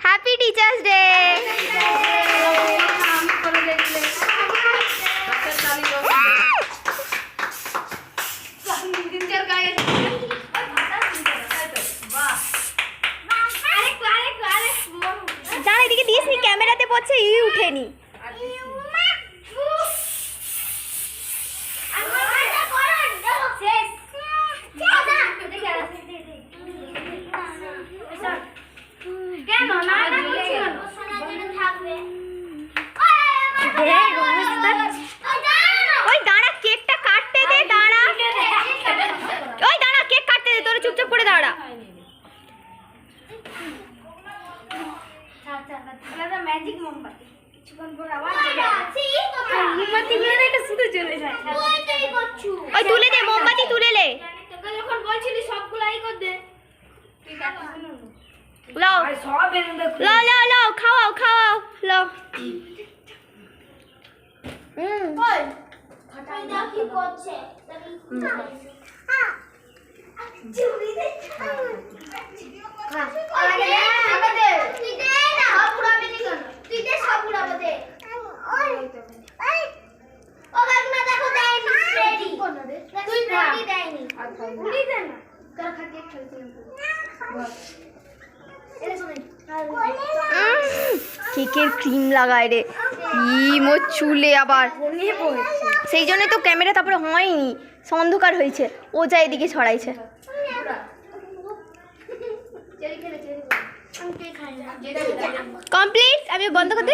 Happy teachers day. দাঁড়া, এদিকে this নি, ক্যামেরাতে পড়ছে, উঠেনি। ওই দাঁড়া, কেকটা কাটতে দে, দাঁড়া। ওই দাঁড়া, কেক কাটতে দে, তোরা চুপচাপ করে দাঁড়া। ম্যাজিক মোমবাতি কিছুক্ষণ পর আবার ওই তুলে দে, মোমবাতি তুলে লে। যখন বলছিলি সবগুলাই কর দে। লাও লাও লাও লাও, খাওয়াও খাওয়াও, লাও। ওই খাটাইটা কি করছে চুরি দে খা আগে দে তুই দে না সব উড়াবে নি কেন তুই দে সব উড়াবে দে ওই ও বাগনা দেখো দেয়নি রেডি কোন দে তুই রেডি দেয়নি উড়ি দে না তোর খাকে খেলছিস এলে শুনে কেকের ক্রিম লাগায় রে, মোর চুলে আবার। সেই জন্য তো ক্যামেরা তারপরে হয়নি, অন্ধকার হয়েছে। ও যা এদিকে ছড়াইছে। কমপ্লিট, আমি বন্ধ করতে।